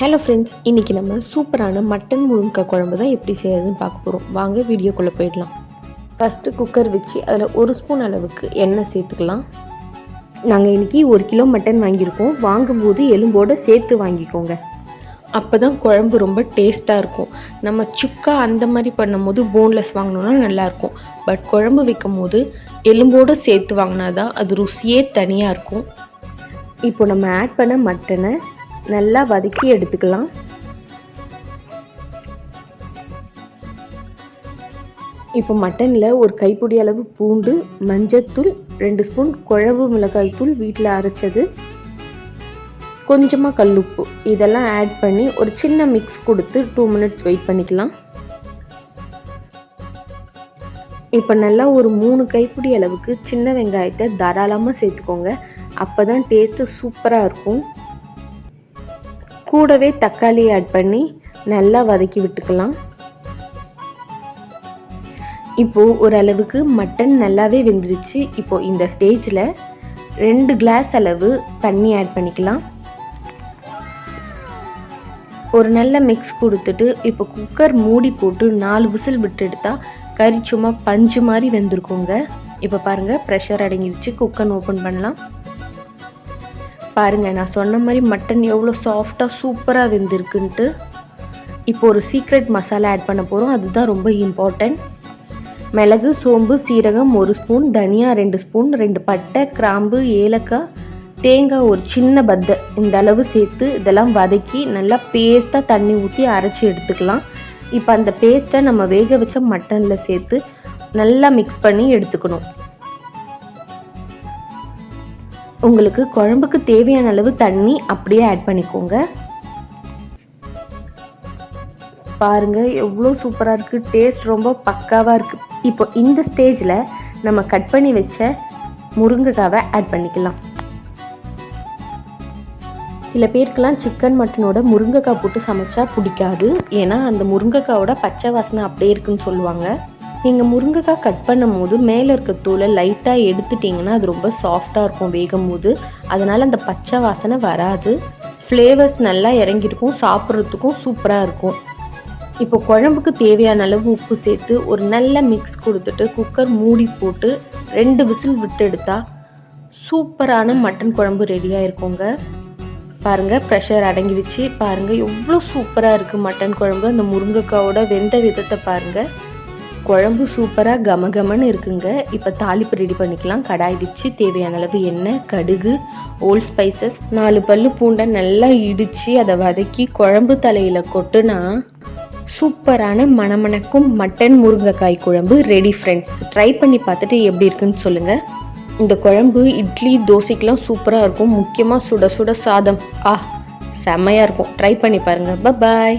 Hello friends, இன்றைக்கி நம்ம சூப்பரான மட்டன் முருங்கைக்காய் குழம்பு தான் எப்படி செய்யறதுன்னு பார்க்க போகிறோம். வாங்க வீடியோக்குள்ளே போயிடலாம். ஃபஸ்ட்டு குக்கர் வச்சு அதில் 1 ஸ்பூன் அளவுக்கு எண்ணெய் சேர்த்துக்கலாம். நாங்கள் இன்றைக்கி 1 கிலோ மட்டன் வாங்கியிருக்கோம். வாங்கும்போது எலும்போடு சேர்த்து வாங்கிக்கோங்க. அப்போ தான் குழம்பு ரொம்ப டேஸ்ட்டாக இருக்கும். நம்ம சுக்கா அந்த மாதிரி பண்ணும்போது போன்லெஸ் வாங்கினோன்னா நல்லாயிருக்கும். பட் குழம்பு வைக்கும் போது எலும்போடு சேர்த்து வாங்கினா தான் அது ருசியே தனியாக இருக்கும். இப்போ நம்ம ஆட் பண்ண மட்டனை நல்லா வதக்கி எடுத்துக்கலாம். இப்போ மட்டனில் ஒரு கைப்பிடி அளவு பூண்டு, மஞ்சத்தூள், 2 ஸ்பூன் குழம்பு மிளகாய் தூள் வீட்டில் அரைச்சது, கொஞ்சமாக கல்லுப்பு இதெல்லாம் ஆட் பண்ணி ஒரு சின்ன மிக்ஸ் கொடுத்து 2 மினிட்ஸ் வெயிட் பண்ணிக்கலாம். இப்போ நல்லா ஒரு 3 கைப்பிடி அளவுக்கு சின்ன வெங்காயத்தை தாராளமாக சேர்த்துக்கோங்க. அப்போ தான் டேஸ்ட்டு சூப்பராக இருக்கும். கூடவே தக்காளி ஆட் பண்ணி நல்லா வதக்கி விட்டுக்கலாம். இப்போது ஓரளவுக்கு மட்டன் நல்லாவே வெந்துருச்சு. இப்போது இந்த ஸ்டேஜில் 2 கிளாஸ் அளவு தண்ணி ஆட் பண்ணிக்கலாம். ஒரு நல்ல மிக்ஸ் கொடுத்துட்டு இப்போ குக்கர் மூடி போட்டு 4 விசில் விட்டு எடுத்தால் கறி சும்மா பஞ்சு மாதிரி வெந்திருக்குங்க. இப்போ பாருங்கள், ப்ரெஷர் அடங்கிடுச்சு. குக்கர் ஓப்பன் பண்ணலாம். பாருங்கள், நான் சொன்ன மாதிரி மட்டன் எவ்வளோ சாஃப்டாக சூப்பராக வெந்திருக்குன்ட்டு. இப்போ ஒரு சீக்ரெட் மசாலா ஆட் பண்ண போகிறோம். அதுதான் ரொம்ப இம்பார்ட்டன்ட். மிளகு, சோம்பு, சீரகம் 1 ஸ்பூன், தனியா 2 ஸ்பூன், 2 பட்டை, கிராம்பு, ஏலக்காய், தேங்காய் ஒரு சின்ன பத்தை இந்த அளவு சேர்த்து இதெல்லாம் வதக்கி நல்லா பேஸ்ட்டாக தண்ணி ஊற்றி அரைச்சி எடுத்துக்கலாம். இப்போ அந்த பேஸ்ட்டை நம்ம வேக வச்ச மட்டனில் சேர்த்து நல்லா மிக்ஸ் பண்ணி எடுத்துக்கணும். உங்களுக்கு குழம்புக்கு தேவையான அளவு தண்ணி அப்படியே ஆட் பண்ணிக்கோங்க. பாருங்கள், எவ்வளோ சூப்பராக இருக்குது. டேஸ்ட் ரொம்ப பக்காவாக இருக்குது. இப்போ இந்த ஸ்டேஜில் நம்ம கட் பண்ணி வச்ச முருங்கைக்காவை ஆட் பண்ணிக்கலாம். சில பேருக்கெல்லாம் சிக்கன் மட்டனோட முருங்கைக்காய் போட்டு சமைச்சா பிடிக்காது. ஏன்னா அந்த முருங்கைக்காவோட பச்சை வாசனை அப்படியே இருக்குன்னு சொல்லுவாங்க. நீங்கள் முருங்கைக்காய் கட் பண்ணும் போது மேலே இருக்க தூளை லைட்டாக எடுத்துட்டிங்கன்னா அது ரொம்ப சாஃப்டாக இருக்கும் வேகும் போது. அதனால் அந்த பச்சை வாசனை வராது. ஃப்ளேவர்ஸ் நல்லா இறங்கியிருக்கும். சாப்பிட்றதுக்கும் சூப்பராக இருக்கும். இப்போ குழம்புக்கு தேவையான அளவு உப்பு சேர்த்து ஒரு நல்ல மிக்ஸ் கொடுத்துட்டு குக்கர் மூடி போட்டு 2 விசில் விட்டு எடுத்தால் சூப்பரான மட்டன் குழம்பு ரெடியாக இருக்குங்க. பாருங்கள், ப்ரெஷர் அடங்கிடுச்சு. பாருங்கள், எவ்வளோ சூப்பராக இருக்குது மட்டன் குழம்பு. அந்த முருங்கைக்காவோட வெந்த விதத்தை பாருங்கள். குழம்பு சூப்பராக கமகமன்னு இருக்குங்க. இப்போ தாளிப்பு ரெடி பண்ணிக்கலாம். கடாய் வச்சு தேவையான அளவு எண்ணெய், கடுகு, ஓல் ஸ்பைசஸ், 4 பல்லு பூண்டை நல்லா இடித்து அதை வதக்கி குழம்பு தலையில் கொட்டுனா சூப்பரான மணமணக்கும் மட்டன் முருங்கைக்காய் குழம்பு ரெடி ஃப்ரெண்ட்ஸ். ட்ரை பண்ணி பார்த்துட்டு எப்படி இருக்குன்னு சொல்லுங்கள். இந்த குழம்பு இட்லி, தோசைக்கெலாம் சூப்பராக இருக்கும். முக்கியமாக சுட சுட சாதம் செம்மையாக இருக்கும். ட்ரை பண்ணி பாருங்கள். பாய்.